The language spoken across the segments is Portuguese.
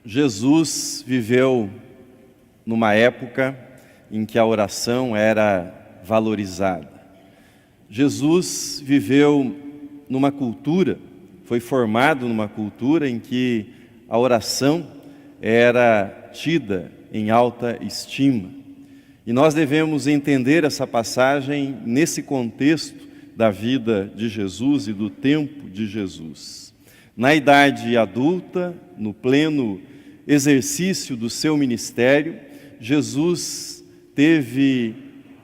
Jesus viveu numa época em que a oração era valorizada. Jesus viveu numa cultura, foi formado numa cultura em que a oração era tida em alta estima. E nós devemos entender essa passagem nesse contexto da vida de Jesus e do tempo de Jesus. Na idade adulta, no pleno exercício do seu ministério, Jesus teve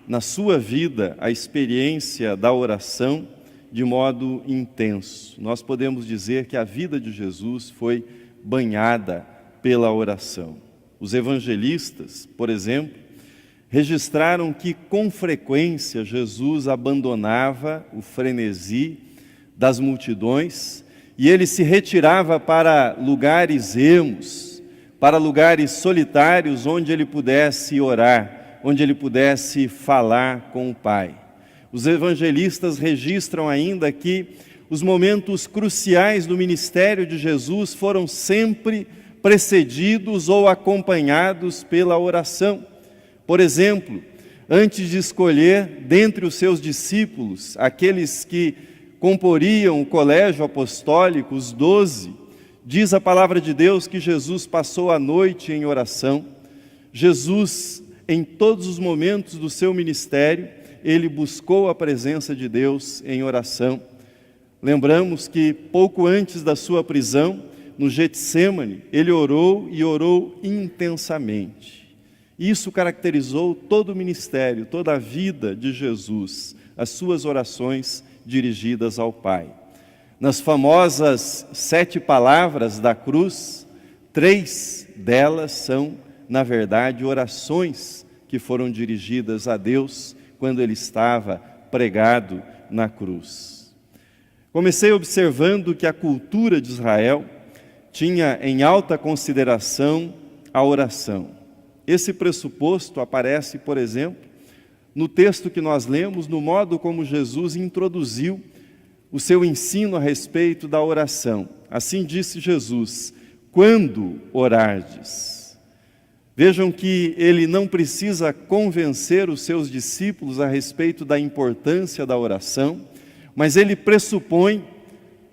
na sua vida a experiência da oração de modo intenso. Nós podemos dizer que a vida de Jesus foi banhada pela oração. Os evangelistas, por exemplo, registraram que com frequência Jesus abandonava o frenesi das multidões e ele se retirava para lugares ermos, para lugares solitários onde ele pudesse orar, onde ele pudesse falar com o Pai. Os evangelistas registram ainda que os momentos cruciais do ministério de Jesus foram sempre precedidos ou acompanhados pela oração. Por exemplo, antes de escolher dentre os seus discípulos, aqueles que comporiam o colégio apostólico, os 12, diz a palavra de Deus que Jesus passou a noite em oração. Jesus, em todos os momentos do seu ministério, ele buscou a presença de Deus em oração. Lembramos que pouco antes da sua prisão, no Getsêmani, ele orou e orou intensamente. Isso caracterizou todo o ministério, toda a vida de Jesus, as suas orações dirigidas ao Pai. Nas famosas 7 palavras da cruz, 3 delas são, na verdade, orações que foram dirigidas a Deus quando ele estava pregado na cruz. Comecei observando que a cultura de Israel tinha em alta consideração a oração. Esse pressuposto aparece, por exemplo, no texto que nós lemos, no modo como Jesus introduziu o seu ensino a respeito da oração. Assim disse Jesus: quando orardes. Vejam que ele não precisa convencer os seus discípulos a respeito da importância da oração, mas ele pressupõe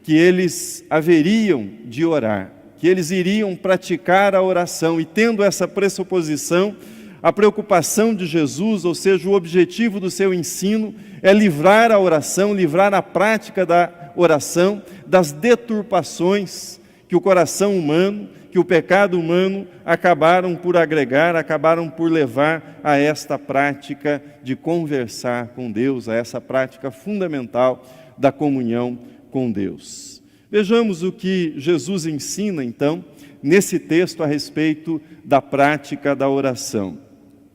que eles haveriam de orar, que eles iriam praticar a oração. E tendo essa pressuposição, a preocupação de Jesus, ou seja, o objetivo do seu ensino, é livrar a oração, livrar a prática da oração das deturpações que o coração humano, que o pecado humano acabaram por agregar, acabaram por levar a esta prática de conversar com Deus, a essa prática fundamental da comunhão com Deus. Vejamos o que Jesus ensina, então, nesse texto a respeito da prática da oração.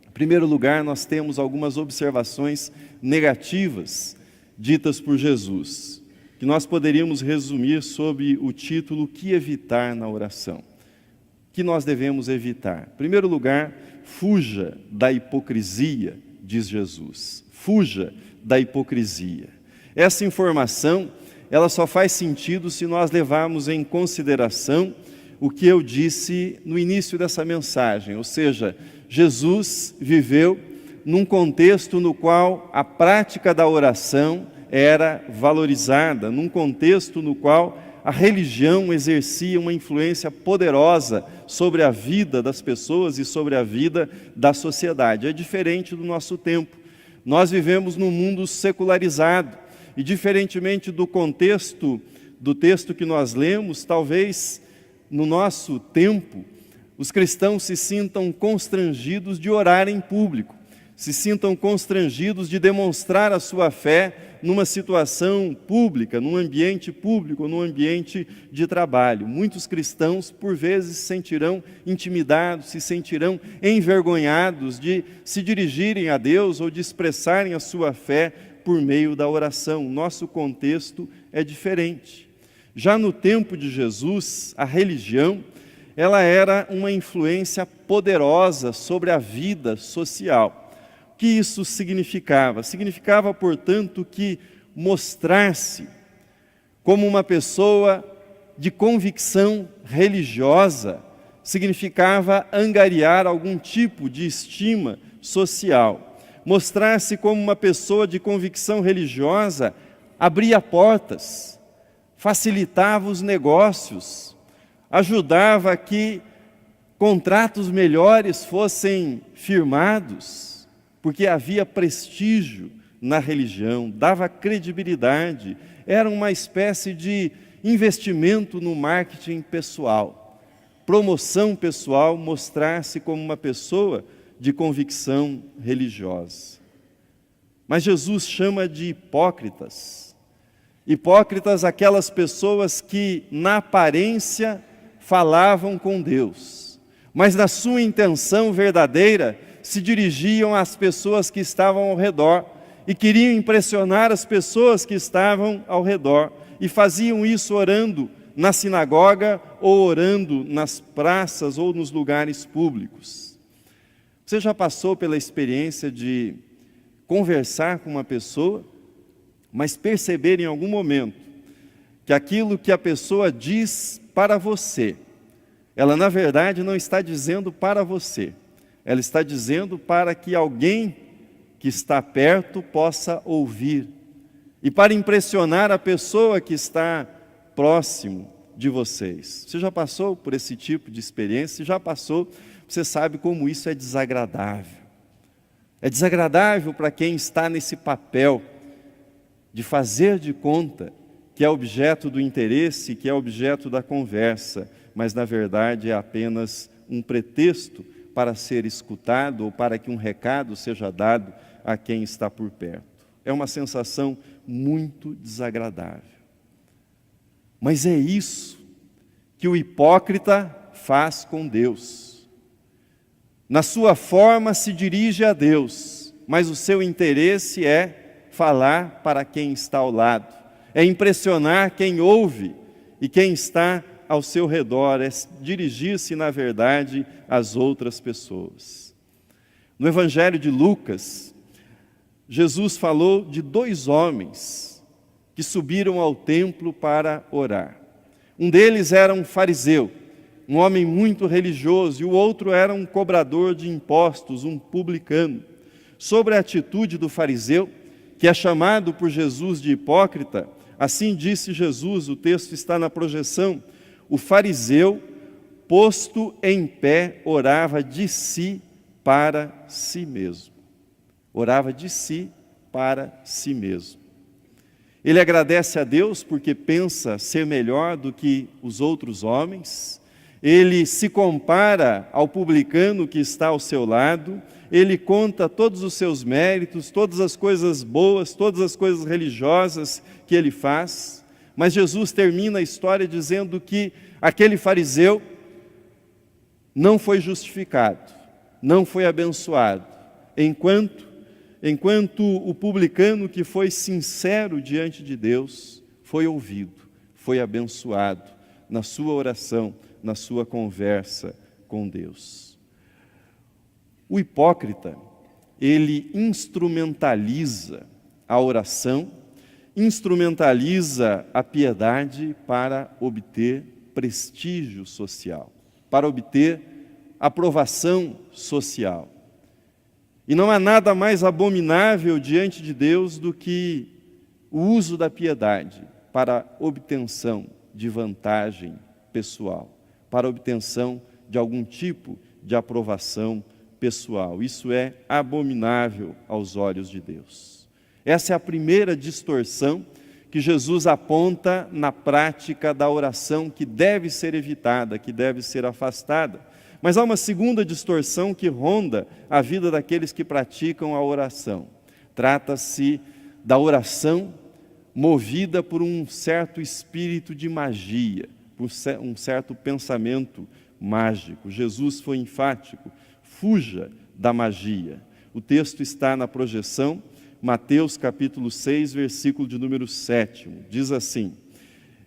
Em primeiro lugar, nós temos algumas observações negativas ditas por Jesus, que nós poderíamos resumir sob o título: o que evitar na oração? O que nós devemos evitar? Em primeiro lugar, fuja da hipocrisia, diz Jesus. Fuja da hipocrisia. Essa informação, ela só faz sentido se nós levarmos em consideração o que eu disse no início dessa mensagem, ou seja, Jesus viveu num contexto no qual a prática da oração era valorizada, num contexto no qual a religião exercia uma influência poderosa sobre a vida das pessoas e sobre a vida da sociedade. É diferente do nosso tempo. Nós vivemos num mundo secularizado e, diferentemente do contexto do texto que nós lemos, talvez no nosso tempo os cristãos se sintam constrangidos de orar em público, se sintam constrangidos de demonstrar a sua fé numa situação pública, num ambiente público, num ambiente de trabalho. Muitos cristãos, por vezes, se sentirão intimidados, se sentirão envergonhados de se dirigirem a Deus ou de expressarem a sua fé por meio da oração. Nosso contexto é diferente. Já no tempo de Jesus, a religião, ela era uma influência poderosa sobre a vida social. O que isso significava? Significava, portanto, que mostrar-se como uma pessoa de convicção religiosa significava angariar algum tipo de estima social. Mostrar-se como uma pessoa de convicção religiosa abria portas, facilitava os negócios, ajudava a que contratos melhores fossem firmados, porque havia prestígio na religião, dava credibilidade, era uma espécie de investimento no marketing pessoal, promoção pessoal, mostrar-se como uma pessoa de convicção religiosa. Mas Jesus chama de hipócritas. Hipócritas aquelas pessoas que na aparência falavam com Deus, mas na sua intenção verdadeira se dirigiam às pessoas que estavam ao redor e queriam impressionar as pessoas que estavam ao redor, e faziam isso orando na sinagoga ou orando nas praças ou nos lugares públicos. Você já passou pela experiência de conversar com uma pessoa, mas perceber em algum momento que aquilo que a pessoa diz para você, ela na verdade não está dizendo para você, ela está dizendo para que alguém que está perto possa ouvir, e para impressionar a pessoa que está próximo de vocês. Você já passou por esse tipo de experiência? Se já passou, você sabe como isso é desagradável. É desagradável para quem está nesse papel de fazer de conta que é objeto do interesse, que é objeto da conversa, mas na verdade é apenas um pretexto para ser escutado ou para que um recado seja dado a quem está por perto. É uma sensação muito desagradável. Mas é isso que o hipócrita faz com Deus. Na sua forma se dirige a Deus, mas o seu interesse é falar para quem está ao lado, é impressionar quem ouve e quem está ao seu redor, é dirigir-se, na verdade, às outras pessoas. No Evangelho de Lucas, Jesus falou de 2 homens que subiram ao templo para orar. Um deles era um fariseu, um homem muito religioso, e o outro era um cobrador de impostos, um publicano. Sobre a atitude do fariseu, que é chamado por Jesus de hipócrita, assim disse Jesus, o texto está na projeção: o fariseu, posto em pé, orava de si para si mesmo. Orava de si para si mesmo. Ele agradece a Deus porque pensa ser melhor do que os outros homens. Ele se compara ao publicano que está ao seu lado. Ele conta todos os seus méritos, todas as coisas boas, todas as coisas religiosas que ele faz. Mas Jesus termina a história dizendo que aquele fariseu não foi justificado, não foi abençoado, enquanto o publicano que foi sincero diante de Deus foi ouvido, foi abençoado na sua oração, na sua conversa com Deus. O hipócrita, ele instrumentaliza a oração, instrumentaliza a piedade para obter prestígio social, para obter aprovação social. E não há nada mais abominável diante de Deus do que o uso da piedade para obtenção de vantagem pessoal, para obtenção de algum tipo de aprovação pessoal. Isso é abominável aos olhos de Deus. Essa é a primeira distorção que Jesus aponta na prática da oração, que deve ser evitada, que deve ser afastada. Mas há uma segunda distorção que ronda a vida daqueles que praticam a oração. Trata-se da oração movida por um certo espírito de magia, por um certo pensamento mágico. Jesus foi enfático: fuja da magia. O texto está na projeção, Mateus capítulo 6, versículo de número 7. Diz assim: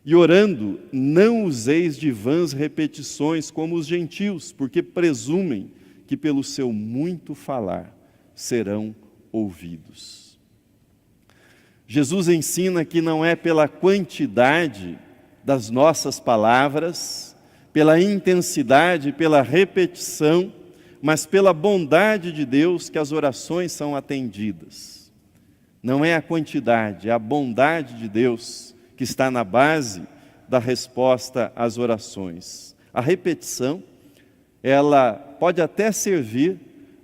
e orando, não useis de vãs repetições como os gentios, porque presumem que pelo seu muito falar serão ouvidos. Jesus ensina que não é pela quantidade das nossas palavras, pela intensidade, pela repetição, mas pela bondade de Deus que as orações são atendidas. Não é a quantidade, é a bondade de Deus que está na base da resposta às orações. A repetição, ela pode até servir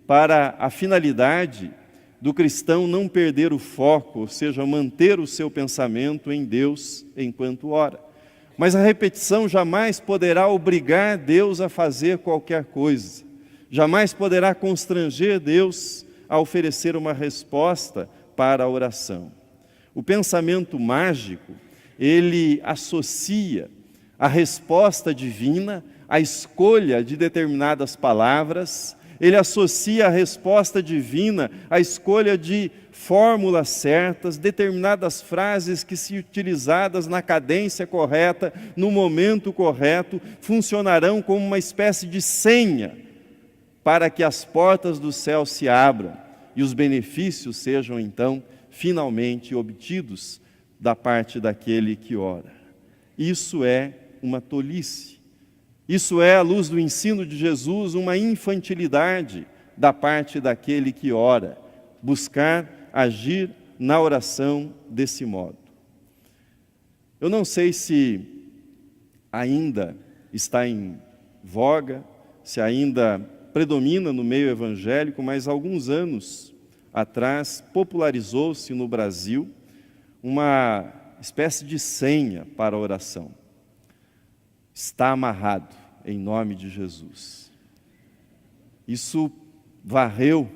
para a finalidade do cristão não perder o foco, ou seja, manter o seu pensamento em Deus enquanto ora. Mas a repetição jamais poderá obrigar Deus a fazer qualquer coisa. Jamais poderá constranger Deus a oferecer uma resposta para a oração. O pensamento mágico, ele associa a resposta divina à escolha de determinadas palavras, ele associa a resposta divina à escolha de fórmulas certas, determinadas frases que, se utilizadas na cadência correta, no momento correto, funcionarão como uma espécie de senha para que as portas do céu se abram e os benefícios sejam, então, finalmente obtidos da parte daquele que ora. Isso é uma tolice. Isso é, à luz do ensino de Jesus, uma infantilidade da parte daquele que ora, buscar agir na oração desse modo. Eu não sei se ainda está em voga, se ainda predomina no meio evangélico, mas há alguns anos atrás popularizou-se no Brasil uma espécie de senha para a oração. Está amarrado em nome de Jesus. Isso varreu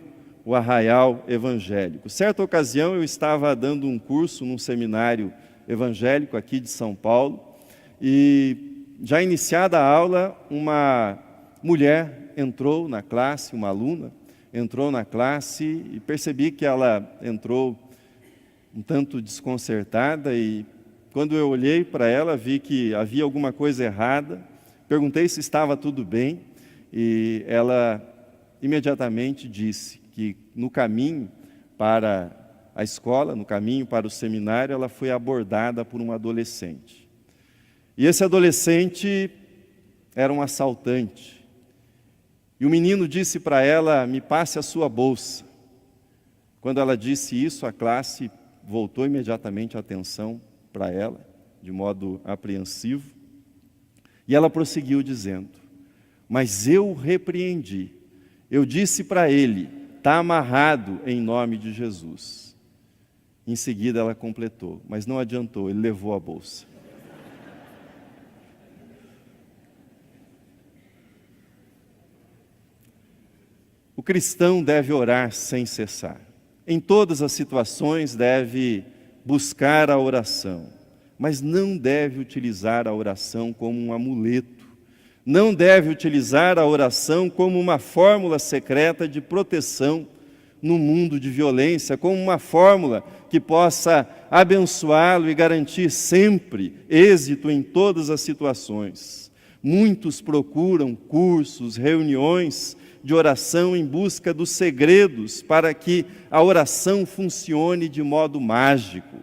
o arraial evangélico. Certa ocasião eu estava dando um curso num seminário evangélico aqui de São Paulo e, já iniciada a aula, uma mulher entrou na classe, uma aluna entrou na classe e percebi que ela entrou um tanto desconcertada e, quando eu olhei para ela, vi que havia alguma coisa errada. Perguntei se estava tudo bem e ela imediatamente disse que no caminho para a escola, no caminho para o seminário, ela foi abordada por um adolescente. E esse adolescente era um assaltante. E o menino disse para ela: me passe a sua bolsa. Quando ela disse isso, a classe voltou imediatamente a atenção para ela, de modo apreensivo. E ela prosseguiu dizendo: mas eu o repreendi. Eu disse para ele: está amarrado em nome de Jesus. Em seguida ela completou: mas não adiantou, ele levou a bolsa. O cristão deve orar sem cessar. Em todas as situações deve buscar a oração, mas não deve utilizar a oração como um amuleto. Não deve utilizar a oração como uma fórmula secreta de proteção no mundo de violência, como uma fórmula que possa abençoá-lo e garantir sempre êxito em todas as situações. Muitos procuram cursos, reuniões de oração em busca dos segredos para que a oração funcione de modo mágico.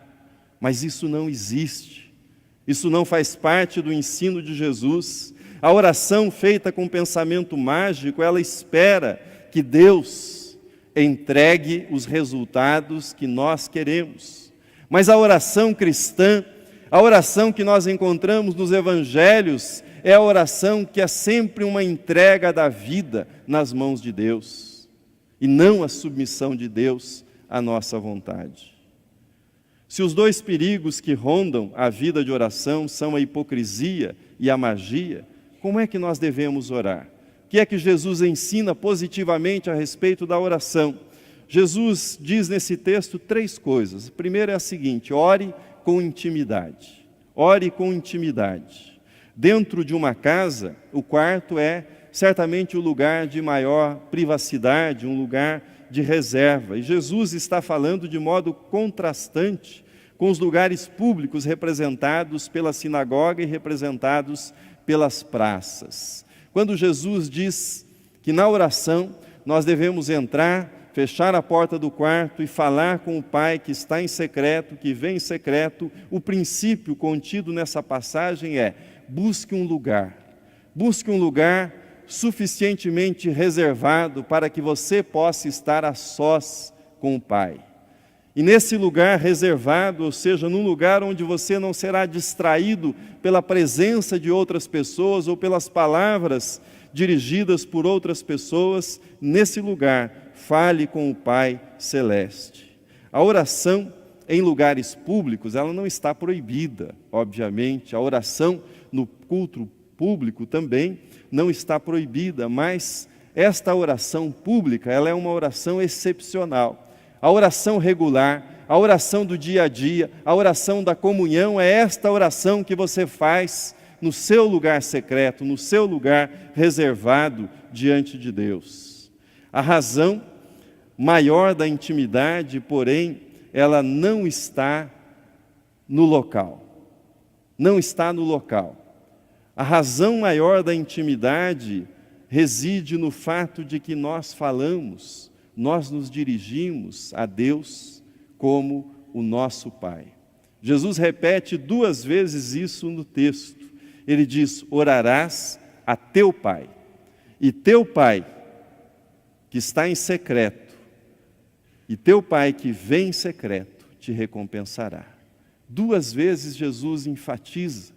Mas isso não existe. Isso não faz parte do ensino de Jesus. A oração feita com pensamento mágico, ela espera que Deus entregue os resultados que nós queremos. Mas a oração cristã, a oração que nós encontramos nos evangelhos, é a oração que é sempre uma entrega da vida nas mãos de Deus, e não a submissão de Deus à nossa vontade. Se os dois perigos que rondam a vida de oração são a hipocrisia e a magia, como é que nós devemos orar? O que é que Jesus ensina positivamente a respeito da oração? Jesus diz nesse texto 3 coisas. A primeira é a seguinte: ore com intimidade. Ore com intimidade. Dentro de uma casa, o quarto é certamente o lugar de maior privacidade, um lugar de reserva. E Jesus está falando de modo contrastante com os lugares públicos representados pela sinagoga e representados pelas praças. Quando Jesus diz que na oração nós devemos entrar, fechar a porta do quarto e falar com o Pai que está em secreto, que vem em secreto, o princípio contido nessa passagem é: busque um lugar, Busque um lugar suficientemente reservado para que você possa estar a sós com o Pai. E nesse lugar reservado, ou seja, num lugar onde você não será distraído pela presença de outras pessoas ou pelas palavras dirigidas por outras pessoas, nesse lugar, fale com o Pai Celeste. A oração em lugares públicos, ela não está proibida, obviamente. A oração no culto público também não está proibida, mas esta oração pública, ela é uma oração excepcional. A oração regular, a oração do dia a dia, a oração da comunhão, é esta oração que você faz no seu lugar secreto, no seu lugar reservado diante de Deus. A razão maior da intimidade, porém, ela não está no local. Não está no local. A razão maior da intimidade reside no fato de que nós falamos, nós nos dirigimos a Deus como o nosso Pai. Jesus repete 2 vezes isso no texto. Ele diz: orarás a teu Pai, e teu Pai, que está em secreto, e teu Pai que vem em secreto, te recompensará. 2 vezes Jesus enfatiza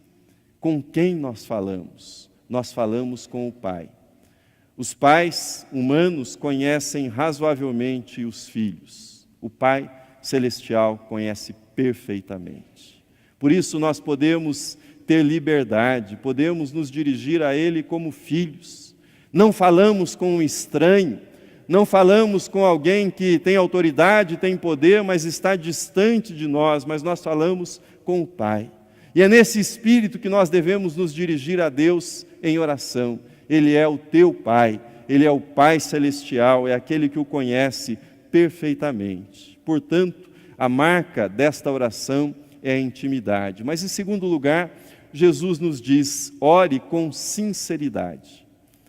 com quem nós falamos. Nós falamos com o Pai. Os pais humanos conhecem razoavelmente os filhos. O Pai Celestial conhece perfeitamente. Por isso nós podemos ter liberdade, podemos nos dirigir a Ele como filhos. Não falamos com um estranho, não falamos com alguém que tem autoridade, tem poder, mas está distante de nós, mas nós falamos com o Pai. E é nesse espírito que nós devemos nos dirigir a Deus em oração. Ele é o teu Pai, Ele é o Pai Celestial, é aquele que o conhece perfeitamente. Portanto, a marca desta oração é a intimidade. Mas em segundo lugar, Jesus nos diz: ore com sinceridade.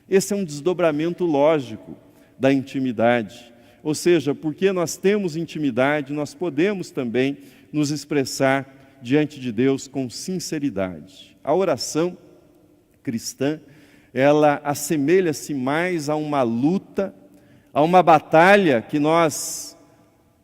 Esse é um desdobramento lógico da intimidade. Ou seja, porque nós temos intimidade, nós podemos também nos expressar diante de Deus com sinceridade. A oração cristã, ela assemelha-se mais a uma luta, a uma batalha que nós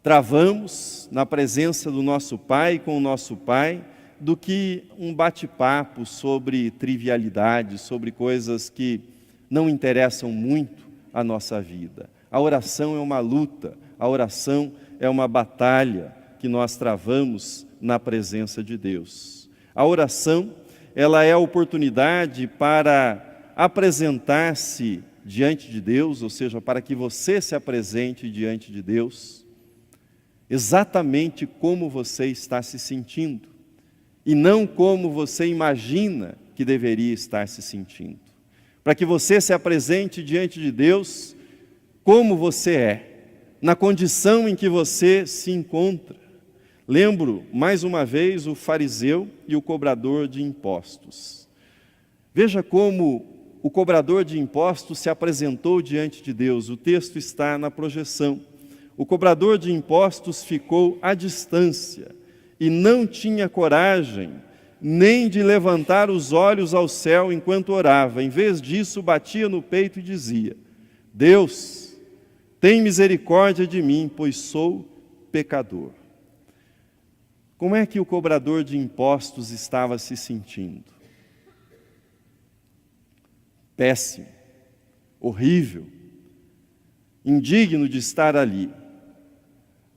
travamos na presença do nosso Pai, com o nosso Pai, do que um bate-papo sobre trivialidades, sobre coisas que não interessam muito a nossa vida. A oração é uma luta, a oração é uma batalha que nós travamos na presença de Deus. A oração, ela é a oportunidade para apresentar-se diante de Deus, ou seja, para que você se apresente diante de Deus, exatamente como você está se sentindo, e não como você imagina que deveria estar se sentindo. Para que você se apresente diante de Deus como você é, na condição em que você se encontra. Lembro, mais uma vez, o fariseu e o cobrador de impostos. Veja como o cobrador de impostos se apresentou diante de Deus. O texto está na projeção. O cobrador de impostos ficou à distância e não tinha coragem nem de levantar os olhos ao céu enquanto orava. Em vez disso, batia no peito e dizia: Deus, tem misericórdia de mim, pois sou pecador. Como é que o cobrador de impostos estava se sentindo? Péssimo, horrível, indigno de estar ali.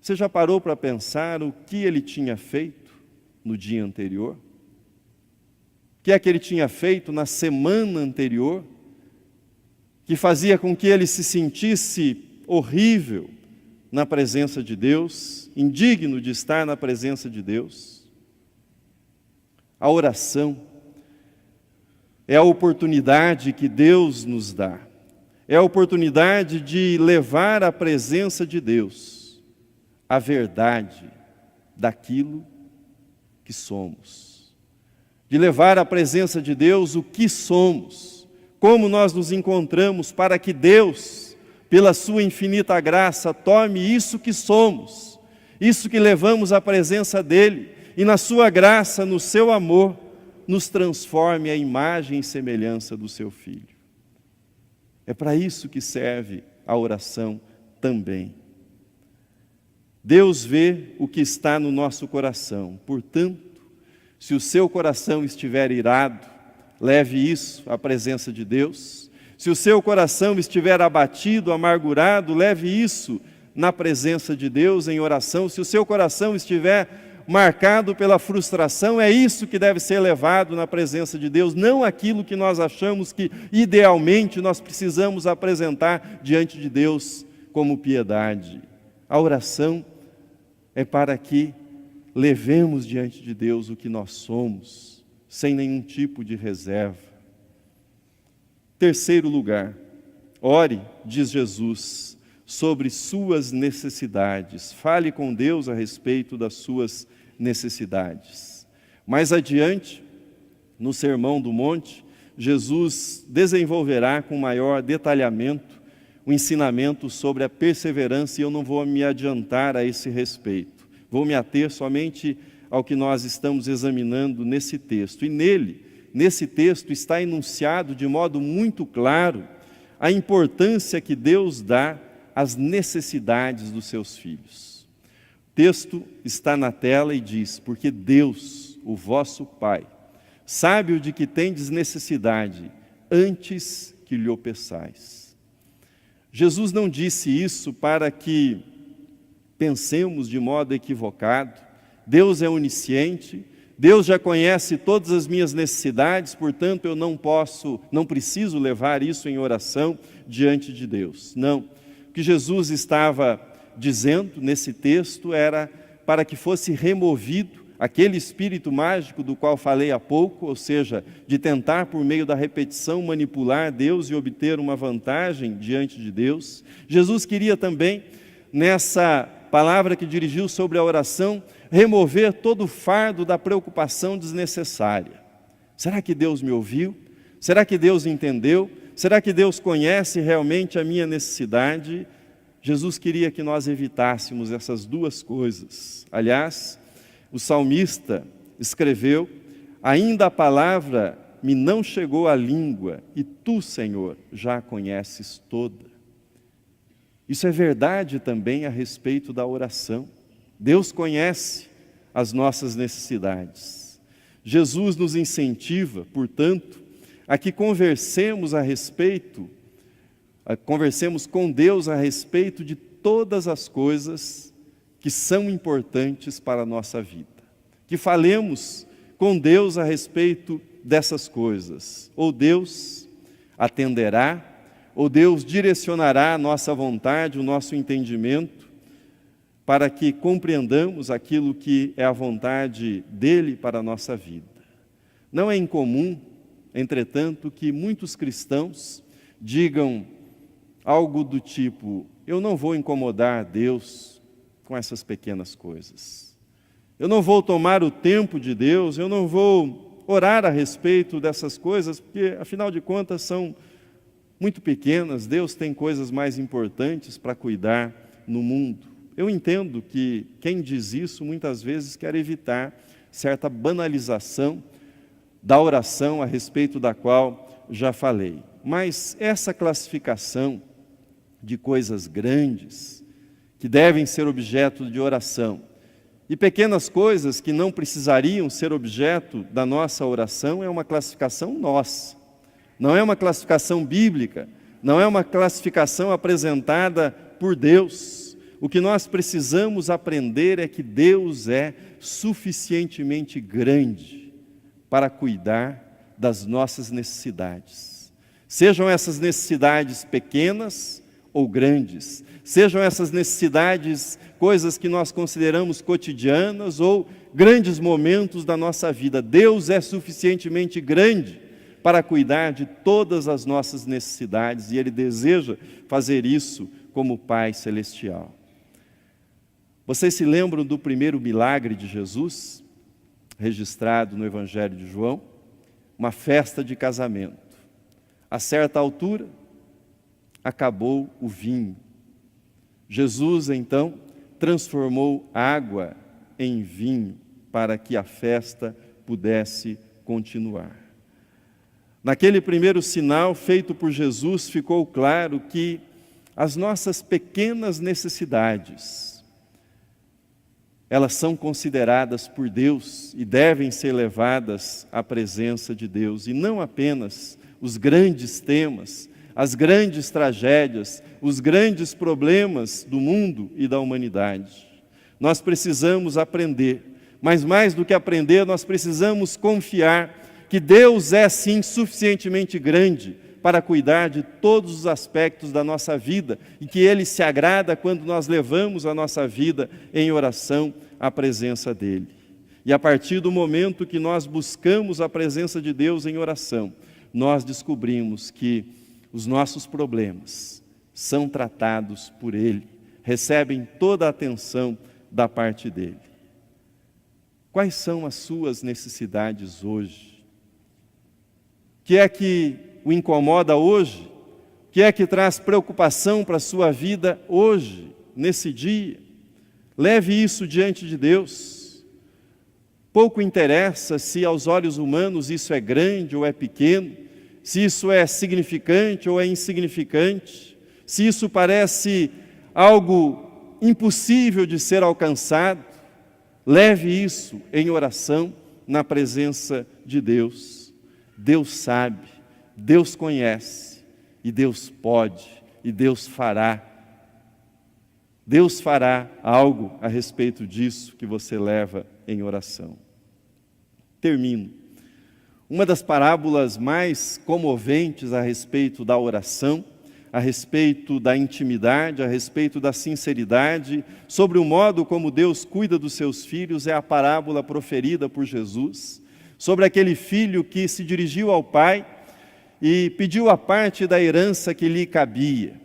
Você já parou para pensar o que ele tinha feito no dia anterior? O que é que ele tinha feito na semana anterior, que fazia com que ele se sentisse horrível na presença de Deus, indigno de estar na presença de Deus? A oração é a oportunidade que Deus nos dá, é a oportunidade de levar à presença de Deus a verdade daquilo que somos, de levar à presença de Deus o que somos, como nós nos encontramos, para que Deus, pela sua infinita graça, tome isso que somos, isso que levamos à presença dEle, e na sua graça, no seu amor, nos transforme à imagem e semelhança do seu Filho. É para isso que serve a oração também. Deus vê o que está no nosso coração. Portanto, se o seu coração estiver irado, leve isso à presença de Deus. Se o seu coração estiver abatido, amargurado, leve isso na presença de Deus em oração. Se o seu coração estiver marcado pela frustração, é isso que deve ser levado na presença de Deus, não aquilo que nós achamos que idealmente nós precisamos apresentar diante de Deus como piedade. A oração é para que levemos diante de Deus o que nós somos, sem nenhum tipo de reserva. Terceiro lugar, ore, diz Jesus, sobre suas necessidades. Fale com Deus a respeito das suas necessidades. Mais adiante, no Sermão do Monte, Jesus desenvolverá com maior detalhamento o ensinamento sobre a perseverança, e eu não vou me adiantar a esse respeito. Vou me ater somente ao que nós estamos examinando nesse texto. E nesse texto, está enunciado de modo muito claro a importância que Deus dá às necessidades dos seus filhos. O texto está na tela e diz: porque Deus, o vosso Pai, sabe o de que tendes necessidade, antes que lhe o peçais. Jesus não disse isso para que pensemos de modo equivocado. Deus é onisciente, Deus já conhece todas as minhas necessidades, portanto eu não preciso levar isso em oração diante de Deus. Não. O que Jesus estava dizendo nesse texto era para que fosse removido aquele espírito mágico do qual falei há pouco, ou seja, de tentar por meio da repetição manipular Deus e obter uma vantagem diante de Deus. Jesus queria também, nessa palavra que dirigiu sobre a oração, remover todo o fardo da preocupação desnecessária. Será que Deus me ouviu? Será que Deus entendeu? Será que Deus conhece realmente a minha necessidade? Jesus queria que nós evitássemos essas duas coisas. Aliás, o salmista escreveu: ainda a palavra me não chegou à língua, e tu, Senhor, já a conheces toda. Isso é verdade também a respeito da oração. Deus conhece as nossas necessidades. Jesus nos incentiva, portanto, a que conversemos com Deus a respeito de todas as coisas que são importantes para a nossa vida. Que falemos com Deus a respeito dessas coisas. Ou Deus atenderá, ou Deus direcionará a nossa vontade, o nosso entendimento, para que compreendamos aquilo que é a vontade dEle para a nossa vida. Não é incomum, entretanto, que muitos cristãos digam algo do tipo: eu não vou incomodar Deus com essas pequenas coisas. Eu não vou tomar o tempo de Deus, eu não vou orar a respeito dessas coisas, porque, afinal de contas, são muito pequenas. Deus tem coisas mais importantes para cuidar no mundo. Eu entendo que quem diz isso muitas vezes quer evitar certa banalização da oração a respeito da qual já falei. Mas essa classificação de coisas grandes que devem ser objeto de oração e pequenas coisas que não precisariam ser objeto da nossa oração é uma classificação nossa. Não é uma classificação bíblica, não é uma classificação apresentada por Deus. O que nós precisamos aprender é que Deus é suficientemente grande para cuidar das nossas necessidades. Sejam essas necessidades pequenas ou grandes, sejam essas necessidades coisas que nós consideramos cotidianas ou grandes momentos da nossa vida. Deus é suficientemente grande para cuidar de todas as nossas necessidades e Ele deseja fazer isso como Pai Celestial. Vocês se lembram do primeiro milagre de Jesus, registrado no Evangelho de João? Uma festa de casamento. A certa altura, acabou o vinho. Jesus, então, transformou água em vinho para que a festa pudesse continuar. Naquele primeiro sinal feito por Jesus, ficou claro que as nossas pequenas necessidades, elas são consideradas por Deus e devem ser levadas à presença de Deus, e não apenas os grandes temas, as grandes tragédias, os grandes problemas do mundo e da humanidade. Nós precisamos aprender, mas mais do que aprender, nós precisamos confiar que Deus é sim suficientemente grande para cuidar de todos os aspectos da nossa vida e que Ele se agrada quando nós levamos a nossa vida em oração à presença dEle. E a partir do momento que nós buscamos a presença de Deus em oração, nós descobrimos que os nossos problemas são tratados por Ele, recebem toda a atenção da parte dEle. Quais são as suas necessidades hoje? O que é que o incomoda hoje? O que é que traz preocupação para a sua vida hoje, nesse dia? Leve isso diante de Deus. Pouco interessa se aos olhos humanos isso é grande ou é pequeno, se isso é significante ou é insignificante, se isso parece algo impossível de ser alcançado. Leve isso em oração na presença de Deus. Deus sabe, Deus conhece, e Deus pode, e Deus fará. Deus fará algo a respeito disso que você leva em oração. Termino. Uma das parábolas mais comoventes a respeito da oração, a respeito da intimidade, a respeito da sinceridade, sobre o modo como Deus cuida dos seus filhos, é a parábola proferida por Jesus, sobre aquele filho que se dirigiu ao pai e pediu a parte da herança que lhe cabia.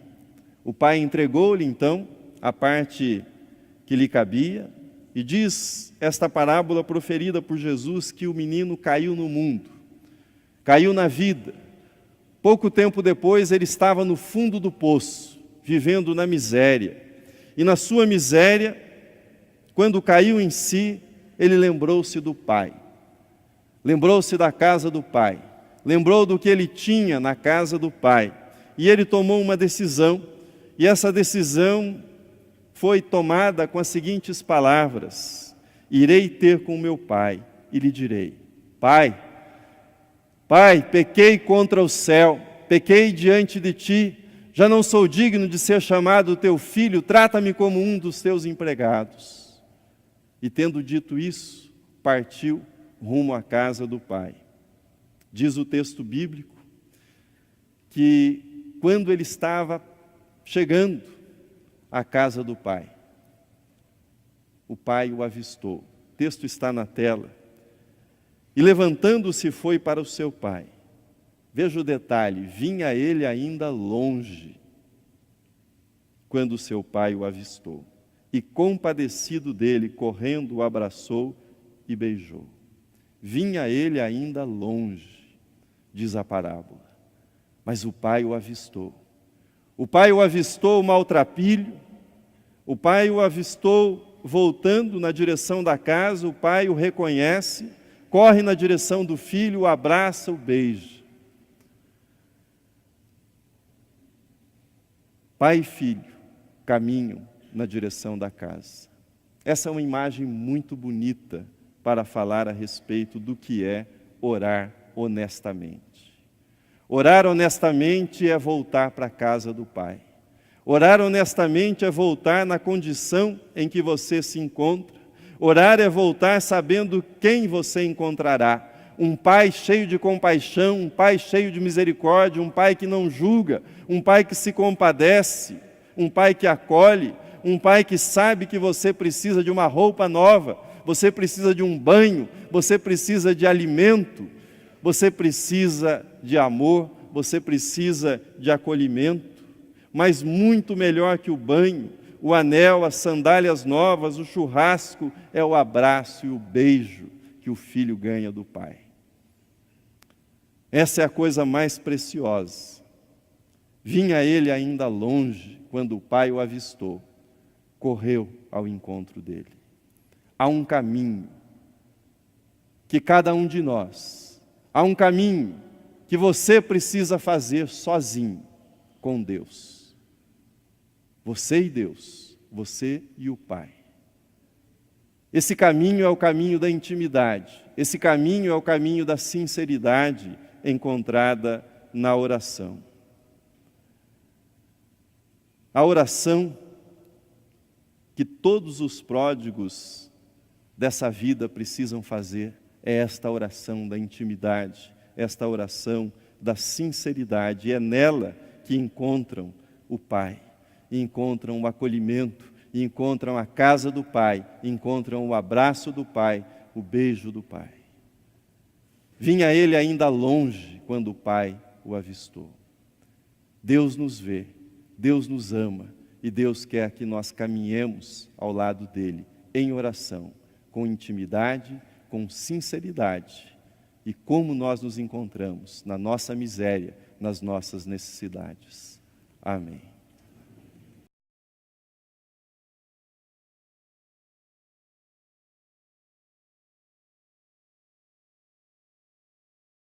O pai entregou-lhe então a parte que lhe cabia, e diz esta parábola proferida por Jesus que o menino caiu no mundo, caiu na vida. Pouco tempo depois ele estava no fundo do poço, vivendo na miséria. E na sua miséria, quando caiu em si, ele lembrou-se do pai. Lembrou-se da casa do pai, lembrou do que ele tinha na casa do pai, e ele tomou uma decisão, e essa decisão foi tomada com as seguintes palavras: irei ter com meu pai e lhe direi: Pai, pequei contra o céu, pequei diante de ti, já não sou digno de ser chamado teu filho, trata-me como um dos teus empregados. E tendo dito isso, partiu rumo à casa do pai. Diz o texto bíblico que quando ele estava chegando à casa do pai, o pai o avistou. O texto está na tela. E levantando-se foi para o seu pai. Veja o detalhe, vinha ele ainda longe, quando seu pai o avistou. E compadecido dele, correndo, o abraçou e beijou. Vinha ele ainda longe, diz a parábola, mas o pai o avistou. O pai o avistou maltrapilho, o pai o avistou voltando na direção da casa, o pai o reconhece, corre na direção do filho, o abraça, o beija. Pai e filho caminham na direção da casa. Essa é uma imagem muito bonita para falar a respeito do que é orar honestamente. Orar honestamente é voltar para a casa do Pai. Orar honestamente é voltar na condição em que você se encontra. Orar é voltar sabendo quem você encontrará. Um Pai cheio de compaixão, um Pai cheio de misericórdia, um Pai que não julga, um Pai que se compadece, um Pai que acolhe, um Pai que sabe que você precisa de uma roupa nova, você precisa de um banho, você precisa de alimento, você precisa de amor, você precisa de acolhimento, mas muito melhor que o banho, o anel, as sandálias novas, o churrasco, é o abraço e o beijo que o filho ganha do pai. Essa é a coisa mais preciosa. Vinha ele ainda longe, quando o pai o avistou, correu ao encontro dele. Há um caminho que cada um de nós Há um caminho que você precisa fazer sozinho com Deus. Você e Deus, você e o Pai. Esse caminho é o caminho da intimidade. Esse caminho é o caminho da sinceridade encontrada na oração. A oração que todos os pródigos dessa vida precisam fazer é esta oração da intimidade, esta oração da sinceridade. E é nela que encontram o Pai, e encontram o acolhimento, e encontram a casa do Pai, encontram o abraço do Pai, o beijo do Pai. Vinha ele ainda longe quando o Pai o avistou. Deus nos vê, Deus nos ama e Deus quer que nós caminhemos ao lado dele em oração, com intimidade, com sinceridade. E como nós nos encontramos na nossa miséria, nas nossas necessidades. Amém.